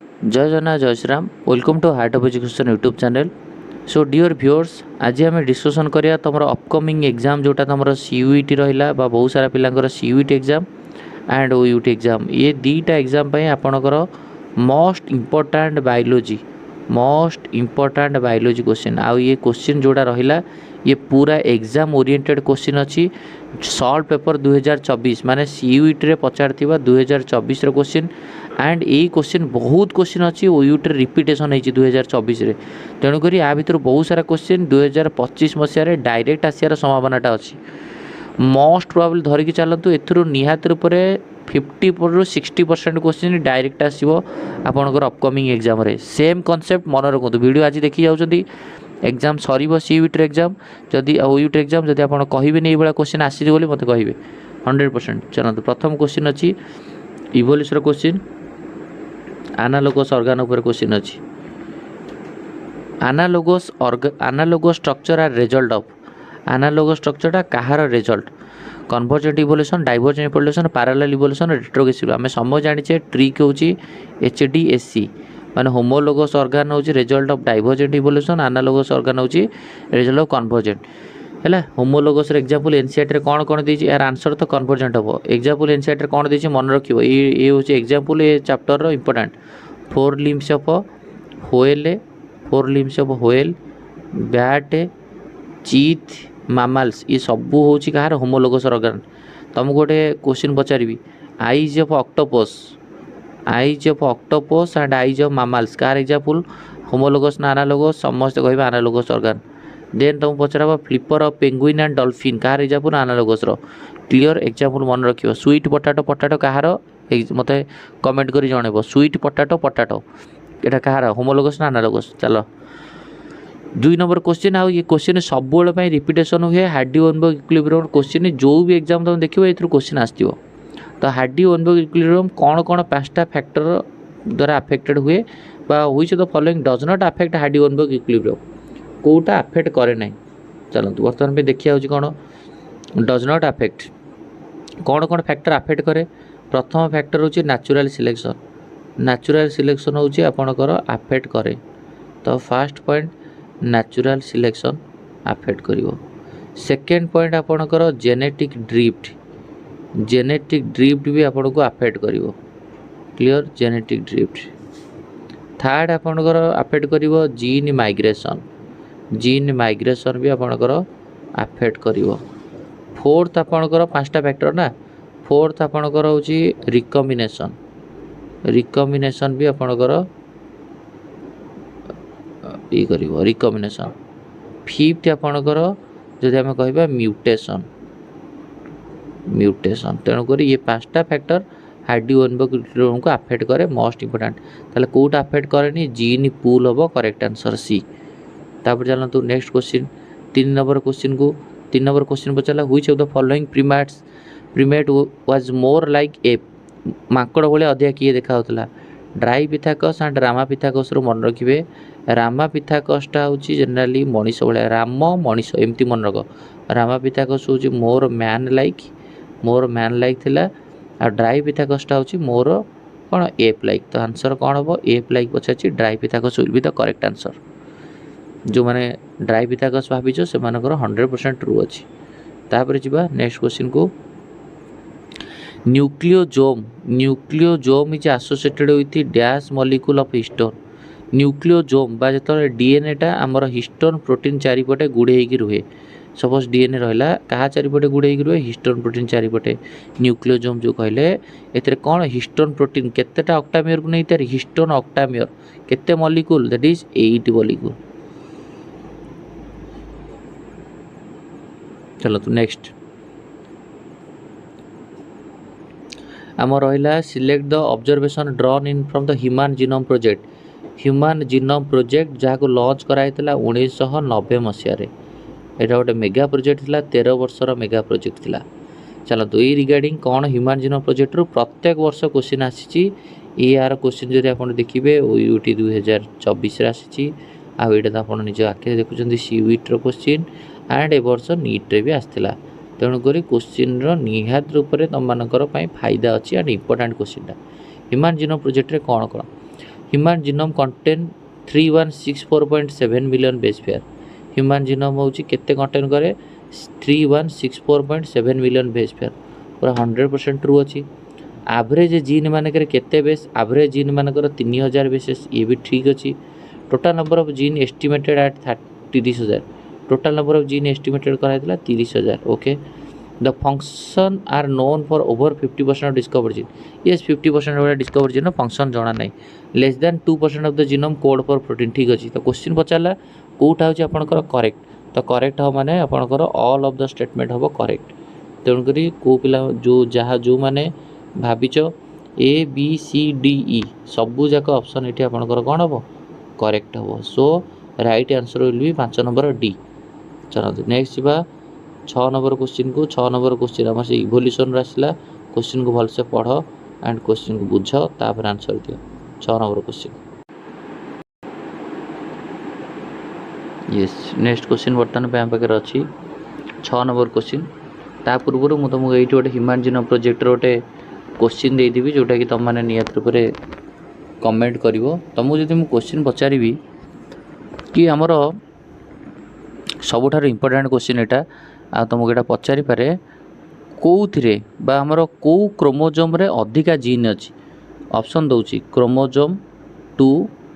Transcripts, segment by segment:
जय जगन्नाथ जय Shriram welcome to heart of education YouTube channel. So dear viewers आज आम डिस्कसन करिया तुम अपकमिंग एग्जाम जोटा तुम सीयूईटी रहा बहुत सारा पिलांकर CUET exam and OUT exam ये दीटा एग्जाम आपणकर मोस्ट इम्पोर्टाट बायोलोजी क्वेश्चन आउ ये क्वेश्चन जोड़ा रहा ये पूरा एग्जाम ओरिएंटेड क्वेश्चन अच्छी सॉल्व पेपर 2024 माने सीयूईटी रे पचार 2024 रो क्वेश्चन एंड यही क्वेश्चन बहुत क्वेश्चन अच्छी ओयूटी रिपीटेशन होती 2024 रे तेणुक या भर बहुत सारा क्वेश्चन 2025 मसीह डायरेक्ट आसार संभावनाटा अच्छी मोस्ट प्रोबेबली धरिकी चलतु एथुरु निहात रूप से 50 ରୁ 60% क्वेश्चन डायरेक्ट आसो आपंकर अपकमिंग एग्जाम रे सेम कॉन्सेप्ट मन रखु वीडियो आज देखी जाऊँगी एग्जाम सर सीयूईटी एग्जाम जदि ओयूटी एग्जाम जदि आप कहे नहीं ये क्वेश्चन आसी बोली मत कहे 100%। चलते प्रथम क्वेश्चन अच्छी इवोल्यूशन क्वेश्चन एनालोगस ऑर्गन ऊपर क्वेश्चन अच्छी analogous structure are result of analogous स्ट्रक्चरटा कहार result convergent evolution divergent evolution parallel evolution retrogressive आम समझ जाने ट्रिक हूँ HDSC माने होमोलोगस ऑर्गन हूँ result of divergent evolution analogous organ हूँ रिजल्ट ऑफ कन्वर्जेंट है होमोलोगस एग्जांपल एनसीईआरटी रे कौन कौन देछि यार आंसर तो कन्वर्जेंट हम एग्जांपल एनसीईआरटी रे कौन देछि मन रखिबो ये हूँ एग्जांपल ये चैप्टर रो important 4 limbs of whale bat cheetah mammals ये सब हूँ कहार होमोलोगस ऑर्गन तुमको गोटे क्वेश्चन पचारि eyes of octopus and eyes of mammals कार एग्जांपल होमोलोगस ना एनालोगस समस्त कह एनालोगस ऑर्गन देन तुम पचार flipper of penguin and dolphin कार एग्जांपल एनालोगस क्लियर एग्जांपल मन रखियो स्वीट पोटाटो कहार मत कमेंट कर जनइब स्वीट पोटाटो यहाँ कहार होमोलोगस ना एनालोगस चलो 2 नंबर क्वेश्चन आउ ये क्वेश्चन सब रिपीटेशन हुए हार्डी ओनबर्ग इक्विलिब्रियम क्वेश्चन जो भी एग्जाम तुम देखो ये क्वेश्चन आसो तो हार्डी ओनबर्ग इक्विलिब्रियम कौन कौन 5टा फैक्टर द्वारा अफेक्टेड हुए which the following does not affect Hardy Weinberg equilibrium कोटा अफेक्ट करे ना चलते बर्तमान पे देखिए हूँ कौन डज नॉट अफेक्ट कौन कौन फैक्टर अफेक्ट करे प्रथम फैक्टर हूँ नेचुरल सिलेक्शन हूँ आपणकर अफेक्ट करे तो first point natural selection affect करिवो सेकेंड पॉइंट आपणकर जेनेटिक ड्रिफ्ट भी आपन को अफेक्ट करिवो क्लियर जेनेटिक ड्रिफ्ट थर्ड आपणकर अफेक्ट करिवो जीन माइग्रेशन भी आपणकर अफेक्ट करिवो फोर्थ आपणकर 5टा फैक्टर ना फोर्थ आपणकर होची रिकॉम्बिनेशन भी आपणकर ये करिवो रिकॉम्बिनेशन फिफ्थ आपणकर जदि आम कहबा म्यूटेशन तेणुक ये 5टा फैक्टर हार्डी ओनबर्ग इक्विलिब्रियम को अफेक्ट करे मोस्ट इंपोर्टेंट ताले कोटा अफेक्ट करे जीन पूल हम करेक्ट आंसर सी। तापर चलतु नेक्स्ट क्वेश्चन 3 नंबर क्वेश्चन पचारा which of the following primate was more like ape माकड़ भाया अधिक किए देखा होता ड्राइपिथाकस एंड रामापिथाकस मन रखिए रामापिथाकसटा हूँ जेनेराली मनीष भाया राम मनीष एमती मन रख रामापिथाकस हूँ मोर मैन लाइक थिला आ ड्राइपिथाकसटा हूँ मोर कौन एप लाइक तो आंसर कौन हम एप लाइक पचार Dryopithecus will be the correct answer जो मैंने ड्राइपिथाकस भाविच से 100% ट्रू अच्छी। तापर जा नेक्स्ट क्वेश्चन को nucleosome is associated with dash molecule of histone nucleosome बा जो डीएनएटा आमर हिस्टोन प्रोटीन चारिपटे गुड़े रुहे सपोज डीएनए रहा क्या चारिपटे गुड़े रुहे हिस्टोन प्रोटीन चारिपटे न्यूक्लियोजोम जो कहले ए कौन हिस्टोन प्रोटीन केतेटा ऑक्टामियर को नहीं तार हिस्टोन ऑक्टामियर केते मॉलिक्यूल दैट इज 8 मॉलिक्यूल। चलो तो नेक्स्ट आम रहा select the observation drawn in from the human genome project जहाँ लॉन्च कराई 1990 मसीह यहाँ गोटे मेगा प्रोजेक्ट थिला 13 वर्षर मेगा प्रोजेक्ट थिला। चलते ये रिगार्डिंग कौन ह्यूमन जीनोम प्रोजेक्ट रू प्रत्येक वर्ष क्वेश्चन आसी यार क्वेश्चन जब आप देखिए ओयूटी 2024 आसी आईटा तो आप निज आखिर देखुं सीयूईटी क्वेश्चन एंड ए वर्ष नीट भी आसाला तेणुक क्वेश्चन निहात रूप से तुम मानकर फायदा अच्छी एंड इंपोर्टाट क्वेश्चनटा ह्यूमन जीनोम प्रोजेक्ट रे कौन कौन human genome contain 3164.7 million base pair. Human genome होची केते कंटेन करे 3164.7 मिलियन बेस पेयर पूरा 100% ट्रू अच्छी। एवरेज जीन मानकर केते बेस एवरेज जीन मानकर 3000 बेसेस ये भी ठीक अच्छी। Total number of gene estimated at 30,000 total number of gene estimated कराइला 30,000 okay. The function are known for over 50% of discover gene yes 50% वाला डिस्कवर जीन फंक्शन जाना नहीं less than 2% of the genome code for protein ठीक अच्छी। तो question पचारा कौटा हूँ आपंकर correct तो करेक्ट हम माने आपंकर ऑल ऑफ द स्टेटमेंट हम करेक्ट। तेणुक कौ पिला जो जहाँ जो मैंने भाविच A B C D E सबू जाक ऑप्शन ये आपंकर कौन हम करेक्ट हम। So right answer will be 5 number D. चलो नेक्स्ट जा 6 नंबर क्वेश्चन को 6 नंबर क्वेश्चन आम से इवोल्यूशन आसला क्वेश्चन को भलसे पढ़ एंड क्वेश्चन को बुझ तापर आंसर दियो। 6 number question yes next question बर्तमान आम पाखे अच्छी 6 नंबर क्वेश्चन। ता पूर्व मुझे तुमको ये गोटे ह्यूमन जीनोम प्रोजेक्ट गोटे क्वेश्चन देदेवि जोटा कि तुम मैंने निहत रूप से कमेंट कर तुमको जब मुझे क्वेश्चन पचारि कि आमर सबुठार इम्पोर्टेंट क्वेश्चन यहाँ आ तुमको यहाँ पचारि पारे कौथिरे बा आमर कौ क्रोमोजोम रे अधिका जीन अच्छी ऑप्शन दूसरी क्रोमोजोम 2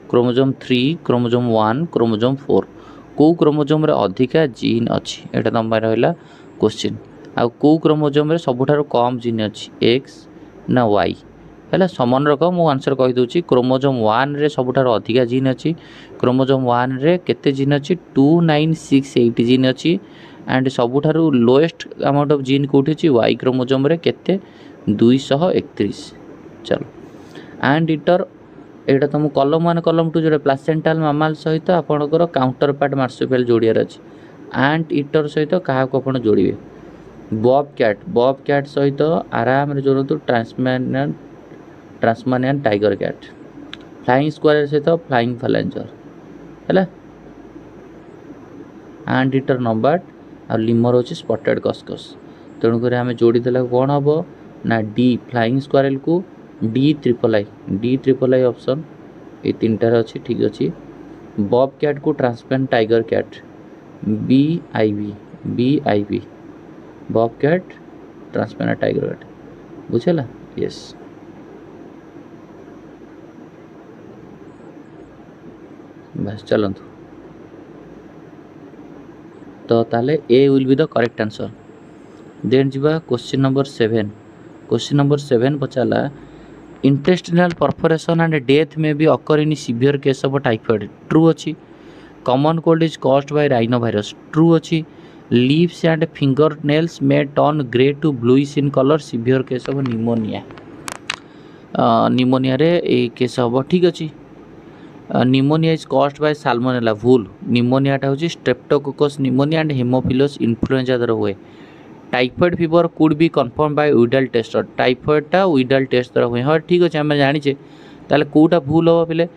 क्रोमोजोम 3 क्रोमोजोम 1 क्रोमोजोम 4 कौ क्रोमोजोम रे अधिका जीन अच्छी यहाँ तुम रहा क्वेश्चन। आ कौ क्रोमोजोम रे सबुठार कम जीन अच्छी एक्स ना वाई है समान रक मु आंसर कहीदे क्रोमोजोम 1 रे सबुठार अधिका जीन अच्छी क्रोमोजोम 1 रे केते जीन अच्छी 2968 जीन अच्छी एंड सबुठारु लोएस्ट अमाउंट ऑफ जीन कोठी अछि वाई क्रोमोजोम रे केते 231। चलो एंड इटर एटा तुम कॉलम 1 कॉलम 2 जो प्लासेंटाल मामाल सहित आपनकर काउंटर पार्ट मार्सुपियल जोड़ियार अछि एंड इटर सहित कहा को आपण जोड़िबे बॉब कैट सहित आराम रे जोड़तु ट्रांसमानियन टाइगर कैट फ्लाइंग स्क्वायर सहित फ्लाइंग फैलेंजर है एंड इटर नंबर आ लिमर होची स्पॉटेड कस्कस। तेणुक आम जोड़ीदेला कौन हम ना डी फ्लाइंग स्क्वारेल को डी ट्रिपल आई ऑप्शन ये तीनटार अच्छी ठीक अच्छी। बॉब कैट को transparent tiger cat B I B bob cat transparent tiger cat बुझेला यस। बस चलतु तो ताले A will be the correct answer. Then जीवा क्वेश्चन नंबर 7 क्वेश्चन नंबर 7 पचाला intestinal perforation and death may be occur in severe case of typhoid true अच्छी। Common cold is caused by rhino virus true अच्छी। Lips and finger nails may turn grey to bluish in colour severe case of pneumonia रे ए case हम ठीक अच्छी। Pneumonia is caused by salmonella भूल निमोनियाटा हूँ streptococcus pneumonia and haemophilus influenza द्वारा हुए। Typhoid fever could be confirm by Widal test टाइफॉइडटा विडाल टेस्ट द्वारा हुए हाँ ठीक अच्छे आम जाचे ताले कौटा भूल हम पे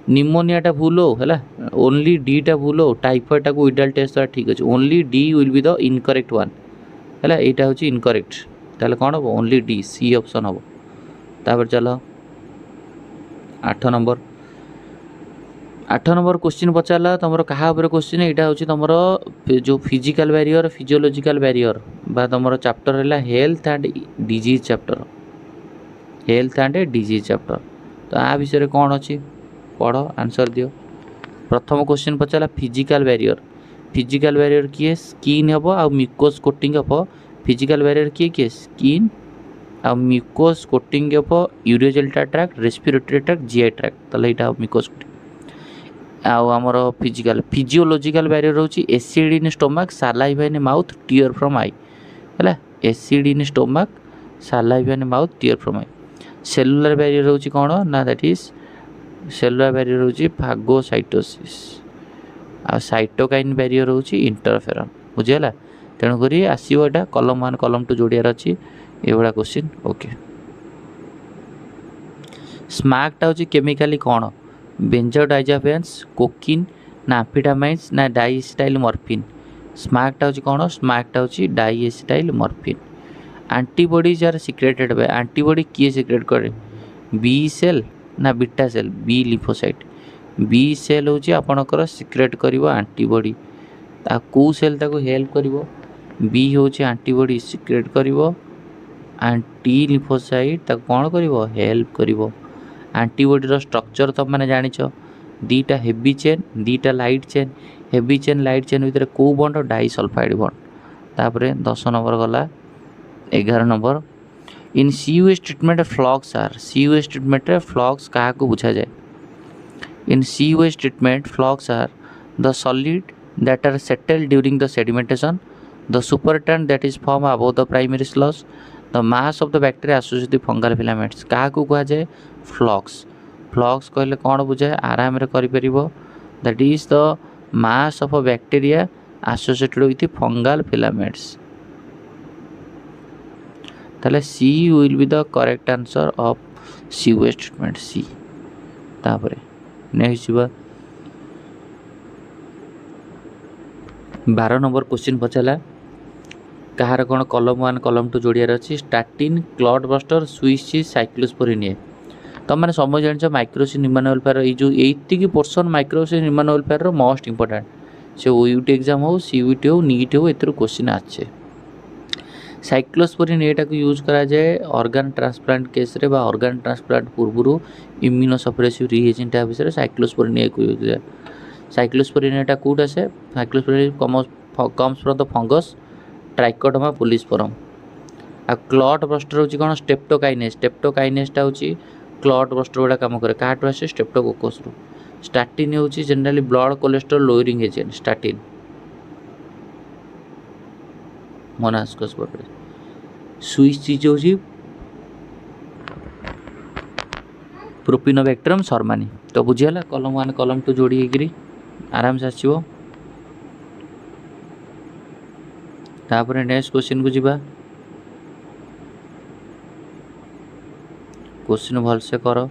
निमोनियाटा भूल हो है ओनली डीटा भूल हो टाइफॉइडटा को विडाल टेस्ट द्वारा ठीक अच्छे only D will be the incorrect one है यहाँ हूँ इनकरेक्ट ताले कौन हम ओनली डी सी ऑप्शन हम। तापर चलो 8 नंबर क्वेश्चन पचारा तुम क्या क्वेश्चन यहाँ हूँ तुम जो फिजिकल बैरियर फिजियोलॉजिकल बैरियर बा तुम चैप्टर है हेल्थ एंड डिजीज चैप्टर तो आ विषय कौन अच्छी पढ़ आंसर दियो। प्रथम क्वेश्चन पचारा फिजिकल बैरियर किए स्किन हम आ म्यूकोस कोटिंग हम फिजिकल बैरियर किए स्किन आ म्यूकोस कोटिंग हम urogenital tract respiratory tract GI tract तो यहाँ म्यूकोस कोटिंग आमर फिजियोलॉजिकल बैरियर होची acid in stomach saliva in mouth tear from eye है acid in stomach saliva in mouth tear from eye. Cellular barrier होची कौन ना that is cellular barrier होची phagocytosis आ साइटोकाइन बैरियर होची interferon बुझीगला। तेणुक आसो यहाँ कलम 1 कलम 2 जोड़ियार अच्छी ये क्वेश्चन ओके। स्मार्कटा होची केमिकाली कौन बेंजोडाइजापेन्स कोकिन ना एम्फेटामाइन्स ना डाइएसिटाइल मॉर्फिन स्मार्कटा होची कौन स्मार्कटा होची diacetyl morphine. Antibodies are secreted by antibody किए सिक्रेट करे बी सेल ना beta cell B lymphocyte B cell होची आपणकर सिक्रेट करिवो एंटीबॉडी ता को सेल ताको हेल्प करिवो बी होची एंटीबॉडी सिक्रेट करिवो एंड टी लिम्फोसाइट ताको कोन करिवो हेल्प करिवो एंटीबॉडी रो स्ट्रक्चर तो माने जानिछ दीटा हेवी चेन दीटा light chain heavy chain light chain भितर को बॉन्ड डाइसल्फाइड बॉन्ड तापरे 10 नंबर गला 11 number in CUS treatment flocs are CUS treatment रे फ्लॉक्स का को बुझा जाए in CUS treatment flocs are the solid that are settled during the sedimentation the supertant that is formed above the primary sludge the mass of the bacteria associated with fungal filaments का को कहा जाए फ्लॉक्स फ्लॉक्स कहले कौन बुझाए आराम रे करि परिबो that is the mass of a bacteria associated with fungal filaments ताले C will be the correct answer of sewage treatment C तापरे नेक्स्ट बा 12 नंबर क्वेश्चन पचाला कहार कौन कलम 1 कलम 2 जोड़ियार अच्छी statin clot buster Swiss cyclosporin A तुम मैंने समझ जान माइक्रोसिन ह्यूमन वेलफेयर ये जो एतिक portion microbes in human welfare most important से ओयूटी एग्जाम हो सीयूटी हो नीट हो एथर क्वेश्चन आछे साइक्लोस्पोरिन एटा को यूज करा जाए ऑर्गन ट्रांसप्लांट केस रे बा ऑर्गन ट्रांसप्लांट पूर्व इम्यूनोसप्रेसिव रिएजेंट विषय साइक्लोस्पोरिन ए को यूज साइक्लोस्पोरिन एटा कौट आसे cyclosporin comes from the fungus Trichoderma polysporum आ क्लॉट बस्टर होची कोन स्टेप्टोकाइनेस टा होची क्लॉट बस्टर वाला काम करे काटो आसे स्टेप्टोकोकस रो स्टार्टिन होची generally blood cholesterol lowering agent statin Monascus पकड़े स्विच चीज होची प्रोपिनोबैक्टीरियम शर्मानी तो बुझियाला कलम 1 कलम 2 जोड़ी हेकरी आराम से आसीबो तापर नेक्स्ट क्वेश्चन को जीवा क्वेश्चन भल से करो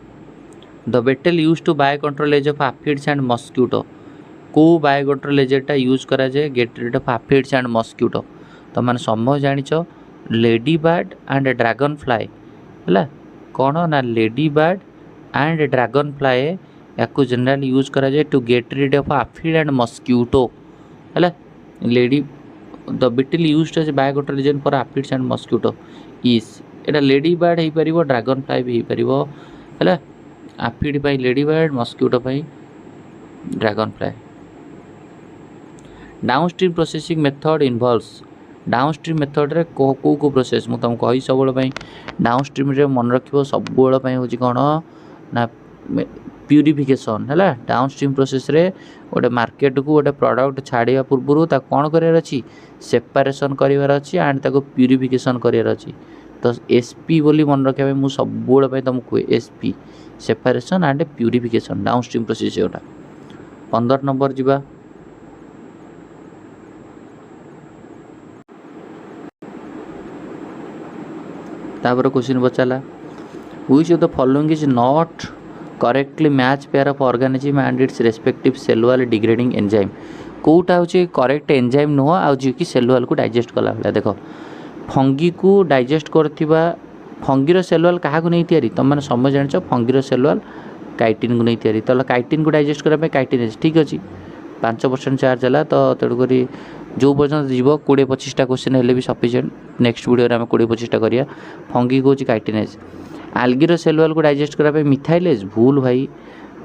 the beetle use to bio control as of aphids and mosquito को बाय कंट्रोल एजेंटा यूज करा जाए get rid of aphids and mosquito तो माने समझ जानिछ ladybird and dragonfly हला कोन ना ladybird and dragonfly या जनरली यूज करा जाए to get rid of aphid and mosquito है lady the beetle used as bio control agent for aphids and mosquito is एटा ladybird हो पारिबो ड्रैगन फ्लाई भी हो पारिबो है एफिड पाई लेडी बर्ड मस्क्यूटो पाई dragonfly downstream processing method involves downstream method रे को प्रोसेस मु तुमको कहि सब पई डाउनस्ट्रीम रे मन रखिबो सब पई होची कोन ना प्यूरिफिकेशन है डाउनस्ट्रीम प्रोसेस रे गोटे मार्केट को गोटे प्रोडक्ट छाड़िया पूर्व ता कौन करार अच्छी सेपारेसन करार अच्छी एंड ताको प्यूरिफिकेशन करार अच्छी तो एसपी बोली मन रखा मुझे सब तुमको कहे एसपी separation and purification downstream process जोटा 15 नंबर जीवा तापर क्वेश्चन पचाला which of the following is not correctly match pair of organism and its respective cell wall degrading enzyme कोटा होची करेक्ट एंजाइम नुह आ जी कि सेलुअल को डाइजेस्ट कला बेला देख फंगी को डाइजेस्ट करथिबा फंगीर सेलुअल क्या नहीं तैयारी तुम मैंने समझ जान फंगीर सेलुअल काइटिन को नहीं तैयारी तो काइटिन को डाइजेस्ट करने काइटिन ठीक अच्छे 5% चार्ज है तो तेणुक जो पर्यटन जीव 20-25टा क्वेश्चन हेल्ले भी सफिशिएंट नेक्स्ट वीडियो में 20-25टा करिया फंगी को काइटिनेज आल्गीर सेलुअल को डाइजेस्ट करने मिथाइलेज भूल भाई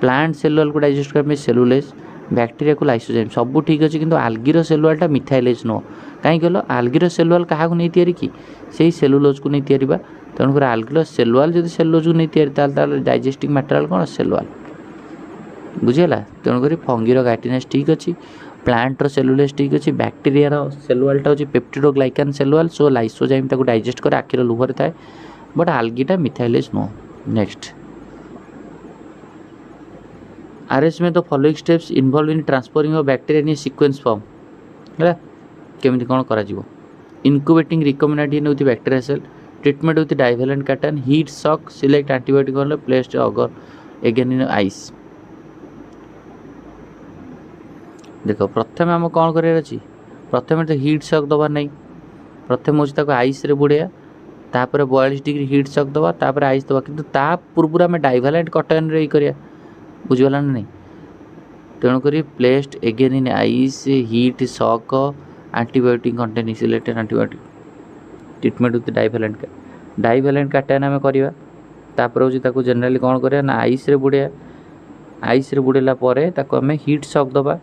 प्लांट सेलुअल को डाइजेस्ट करने सेलुलेज बैक्टीरिया को लाइसोजाइम सब ठीक अच्छे किंतु आल्गीर सेलुअलटा मिथाइलेज नुह कहीं कहल आल्गीर सेलुअल क्या नहीं तैयारी कि से सेलुलोज को नहीं तैयारी तेणुक आल्गीर सेलुअल जब सेलुलोज को नहीं तैयारी डाइजेस्टिंग मटेरियल कौन सेलुअल बुझेगा तेणुक फंगीर गाइटिनेस ठीक अच्छे प्लांटर सेलुलेज ठीक अच्छे बैक्टीरिया सेलुअलटा हूँ पेप्टिडोग्लाइकान सेलुअल सो लाइसोजाइम ताको डाइजेस्ट कर आखिर लुभर थाए बट आल्गीटा मिथाइलेज नुह नेक्स्ट आरएस में तो following steps involve in transferring of bacteria in sequence form है केमिति कौन करा जीवो incubating recommended with bacteria cell treatment with divalent cation heat shock select antibiotic वाले प्लेस्ड अगर एगेन इन आइस देख प्रथम आम कौन करार अच्छी प्रथम तो हीट शॉक दबार नहीं प्रथम हूँ आइस रे बुड़िया तापर 42 डिग्री हीट शॉक दवा तापर आइस दवा किंतु ता पूर्व आम डाइवालेंट कटन रे करिया बुझीगला ना नहीं तेणुक placed again in ice heat shock antibiotic contain selected antibiotic treatment with divalent cation आम करवा तापर हूँ जनरली कौन करिया ना आइस रे बुड़िया आइस रे बुड़ेला परे ताको आम हीट शॉक दबा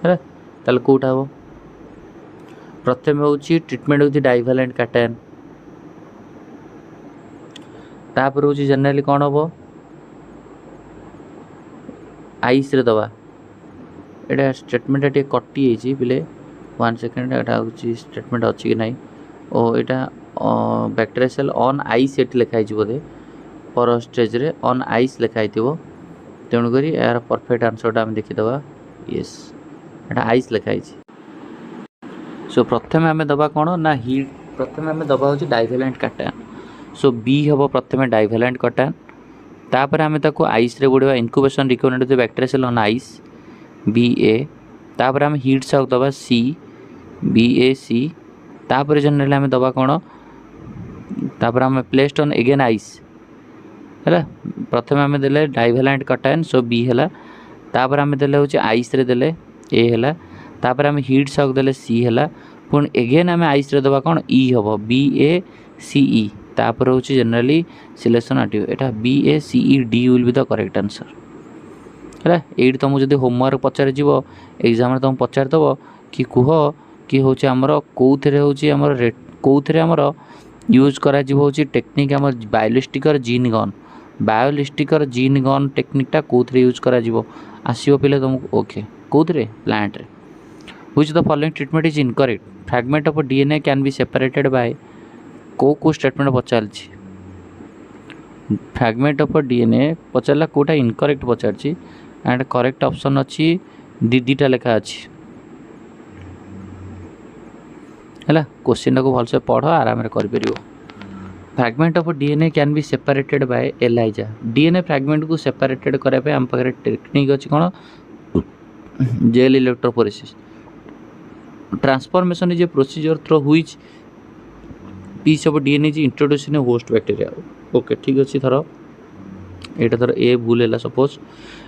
है ताल कौटा हम प्रथम हूँ ट्रीटमेंट विथ डाइवालेंट काटायन तापर हूँ जनरली कौन हम आइस रे दबा एटा स्टेटमेंट टे कटि पिले 1 सेकेंड एटा हूँ स्टेटमेंट अच्छी कि नहीं ओ एटा बैक्टेरिया सेल ऑन आइस एट लिखाई बोधे पर स्टेज रे ऑन आइस लिखाई तेणुक यार परफेक्ट आंसरटा आम देखीदबा यस एटा आइस लिखाई सो प्रथम आम दबा कौन ना हीट प्रथम आम दबा हूँ डाइवालेंट काटायन सो बी हम प्रथम डाइवालेंट काटायन तापर आम ताको आइस रे बुड़वा incubation recommended bacteria cell on ice बी ए तापर आम हीट शॉक दबा सी बी ए सी तापर जनरली आम दबा कौन तापर आम प्लेस्ड ऑन एगेन आइस है प्रथम आम देले डाइवालेंट काटायन सो बी है तापर आम देले हूँ आइस रे देले ए है तापर आम हीट शॉक देले सी है पुणी एगेन आम आइस रे दबा कौन ई हम बी ए सी ई तापर हूँ जनरली सिलेक्शन आर्टिव एटा B A C E D will be the correct answer है ये तुमको जब होमवर्क पचार जीव एग्जाम तुम पचार दब कि कह कि हूँ आमर कौन हूँ कौन आमर यूज करा हूँ टेक्निक आम बायोलिस्टिकर जीन गन बायोलिस्टिकर जीन गन टेक्निकटा कौन यूज करा आसो पे तुमको ओके कौन प्लांट रे which the following treatment is incorrect fragment of DNA can be separated by को स्टेटमेंट पचार फ्रैगमेंट ऑफ डीएनए पचारा कोटा इनकरेक्ट पचार एंड करेक्ट ऑप्शन अच्छी दीटा लेखा अच्छी है क्वेश्चन को भलसे पढ़ आराम कर fragment of DNA can be separated by ELISA DNA fragment को सेपरेटेड करने आम पाखे टेक्निक अच्छी कौन gel electrophoresis transformation is a procedure through which piece of DNA is introduce in host bacteria okay ठीक अच्छे थर एटा थर ए भूल है suppose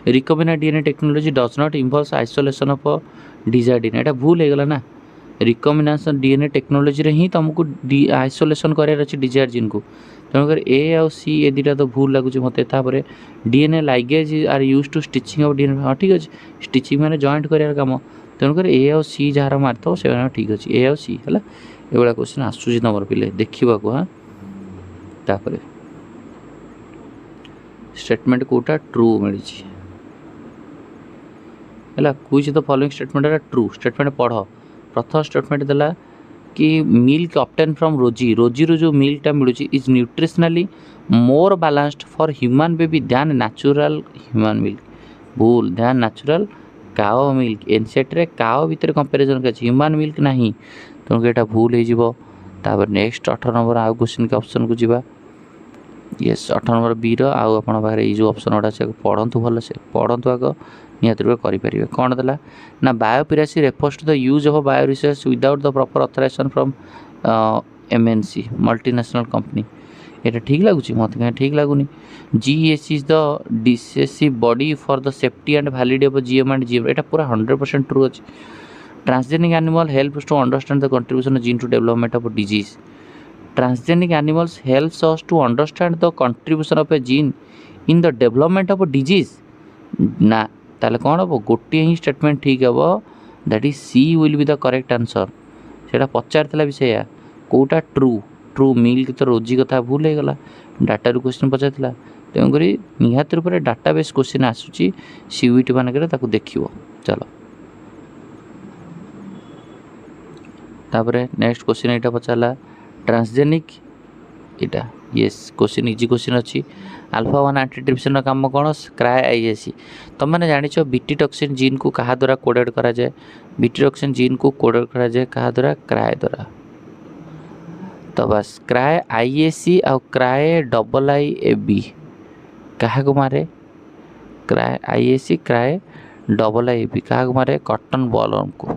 recombinant DNA technology does not involve isolation of desired DNA एटा भूल हो गला ना रिकम्बिनेशन डीएनए टेक्नोलॉजी रे ही तुमको आइसोलेशन करार अच्छे डिजायर जीन को तेणुकर ए आउ सी ए दुटा तो भूल लगुच मत DNA ligase are use to stitching of DNA हाँ ठीक अच्छे स्टिचिंग मैंने जॉइंट करार कम तेणुकर ए आउ सी जार मारत से ठीक अच्छे ए आउ सी है ये क्वेश्चन आसूँ तुम पे देखा हाँ तापर स्टेटमेंट कोटा ट्रू मिली है कुछ the following statement true statement पढ़ प्रथम स्टेटमेंट देला कि मिल्क ऑब्टेन फ्रॉम रोजी रोजी रो जो मिल्कटा मिलूँ is nutritionally more balanced for human baby than natural human milk भूल दैन नेचुरल काओ मिल्क एनसेट्रे काओ भितर कंपेरिजन कर ह्यूमन मिल्क नहीं तेणुक यहाँ भूल हो नेक्स्ट 18 नंबर आउ क्वेश्चन के ऑप्शन को जीवा यस 18 नंबर बी रु पाखे जो ऑप्शन गुड़ा से पढ़ु भल से पढ़ु आग निहत रूपे करेंगे कौन देला ना biopiracy refers to the use of bio research without the proper authorisation from MNC multinational company ये ठीक लगुच मत कहीं ठीक लगुनि GS is the decisive body for the safety and validity of GM and GM यहाँ पूरा 100% ट्रू अच्छे transgenic animal helps to understand the contribution of gene to development of disease transgenic animals helps us to understand the contribution of a gene in the development of disease ना ताले कौन हम गोटे ही statement ठीक हे that is C will be the correct answer से पचार भी से कौटा ट्रू ट्रू मिल्क तो रोजी कथा भूल हो गला डाटा रू क्वेश्चन पचार तेणुक निहत रूप से डाटाबेस क्वेश्चन आसूँ सीयूईटी मानक देख चलो तापर नेक्स्ट क्वेश्चन यहाँ पचारा ट्रांसजेनिक इटा येस क्वेश्चन इजी क्वेश्चन अच्छी अल्फा 1 एंटीट्रिप्सिन काम कौन क्राय आईएससी तुम मैंने जानिच बीटी टॉक्सिन जीन को क्या द्वारा कोडेड करा जाए बीटी टॉक्सिन जीन को कोडेड करा जाए क्या द्वारा क्राय द्वारा तो बस क्राय आईएससी आ cry double I A B क्या मारे cry ISC cry double I A B क्या मारे कॉटन बॉलवर्म को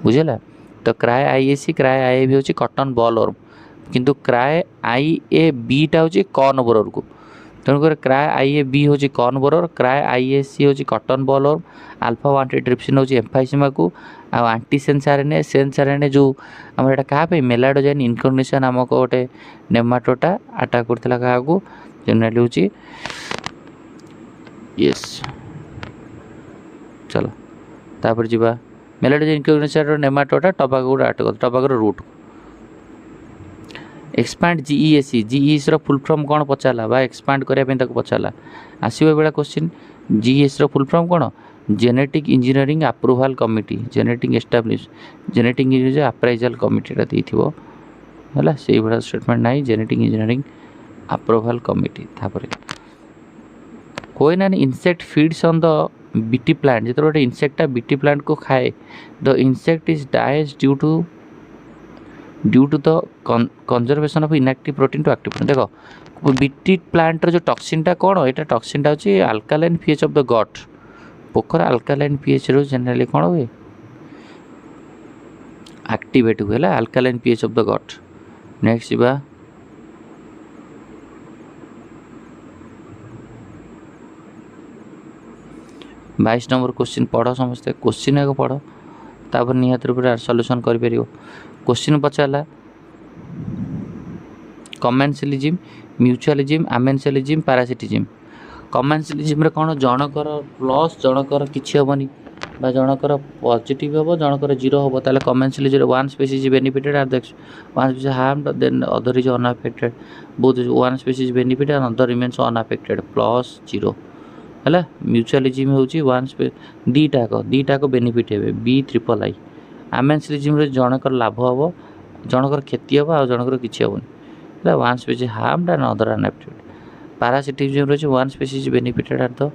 बुझेगा। तो क्राए आईएसी क्राए आईएबी हूँ कटन बॉल वर्म किंतु क्राए आईएबीटा हूँ कॉर्न बोरर को तेणुकर क्राए आईएबी हूँ कॉर्न बोरर क्राए आईएसी हूँ कटन बॉल वर्म अल्फा एंटीट्रिप्सिन हूँ एम्फाइसीमा को आंटी सेंसारेने जो आम एटा क्या मेलाडोजाइन इनकग्निशन नामक गोटे नेमाटोटा आटाक करता क्या जनरली हूँ यस चलो तापर जीवा मेलाडोजाइन इनकग्निशन नेमाटोटा टबाको आटाक टबाकोर root expand GEAC GES full form कौन पचारा बा एक्सपांड करने पचारा आसो बेला क्वेश्चन जीईएस फुल फॉर्म कौन genetic engineering approval committee genetic establish genetic engineering appraisal कमिटीटा देथिबो है से भाया स्टेटमेंट ना जेनेटिक इंजीनियरिंग अप्रूवाल कमिटी तापर कोई ना insect feeds on the BT plant जो गोटे इंसेक्टा बीटी प्लांट को खाए the insect is dies due to the conservation of inactive protein to active protein देखो बीटी प्लांट जो टॉक्सिनटा कौन यहाँ टॉक्सिनटा होची alkaline pH of the gut पोखर अल्कालाइन पीएच रो जनरली कौन हुए एक्टिवेट हुए alkaline pH of the gut next बा 22 नंबर क्वेश्चन पढ़ समस्ते क्वेश्चन आगे पढ़ तापर निहात रूप से सॉल्यूशन कर परियो क्वेश्चन पचारा commensalism mutualism amensalism parasitism commensalism कौन जनकर प्लस जनकर किसी हेनी जनकर पॉजिटिव हम जनकर जीरो हम ताले commensalism one species benefited are the one species harmed then other is unaffected both one species benefited and other remains unaffected plus zero है mutualism हूँ one दीटाक बेनिफिट हे बी ट्रिपल आई आमेंसलिज्म जनकर लाभ हम जनकर क्षति हम आ जनकर किसी हेनी one species harmed and other unaffected parasitism रही one species benefited are the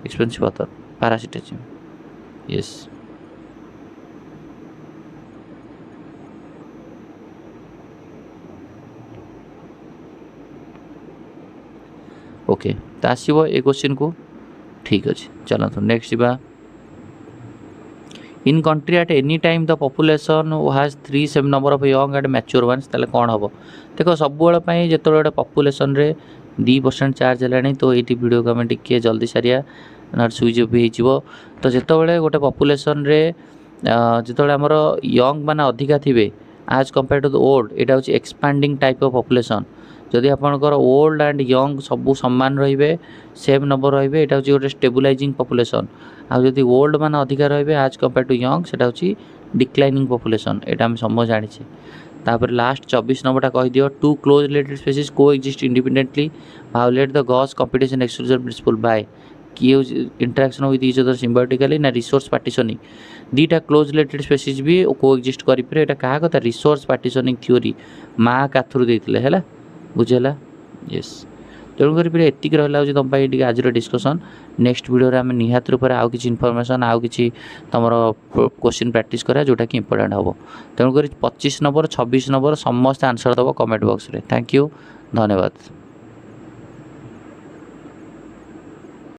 expensive other parasitism yes okay तो आसो ए क्वेश्चन को ठीक अच्छे चलते नेक्स्ट बा in country at any time the population has 3 number of young and mature ones ताले कौन हम देख सब जो गोटे पॉपुलेशन रे 2% चार्ज है तो ये वीडियो को आम टे जल्दी सारिया ना स्विच ऑफ हो तो जो गोटे पॉपुलेशन रे जो आमर यंग मान अधिका थे आज कंपेयर टू द ओल्ड यहाँ हूँ एक्सपांडिंग टाइप ऑफ पॉपुलेशन जदि आपंकर ओल्ड एंड यंग सबू सामान रे सेम नंबर रे यहाँ हूँ गोटे स्टेबलाइजिंग पॉपुलेशन आदि ओल्ड मान अधिका रे आज कंपेयर टू यंग से हूँ डिक्लाइनिंग पॉपुलेशन यहाँ आम समझ जाचे तापर लास्ट 24 नंबरटा कह दियो two close related species coexist independently violate the Gause competition exclusion principle by किए interaction with each other symbiotically ना रिसोर्स पार्टीशनिंग दीटा क्लोज रिलेटेड स्पीसीज भी को एक्जिस्ट करें यहाँ क्या कथा रिसोर्स पार्टीशनिंग थ्योरी माँ काथुर देते है बुझेगा यस तेणुक एतिक रहा हूँ तुम आज डिस्कसन नेक्स्ट वीडियो आम निहात रूप से आउ कि इनफर्मेशन आउ कि तुम क्वेश्चन प्रैक्टिस करा जोटा कि इंपोर्टेंट हम तेणुक 25 नंबर 26 नंबर समस्त आंसर दब कमेंट बॉक्स रे थैंक यू धन्यवाद।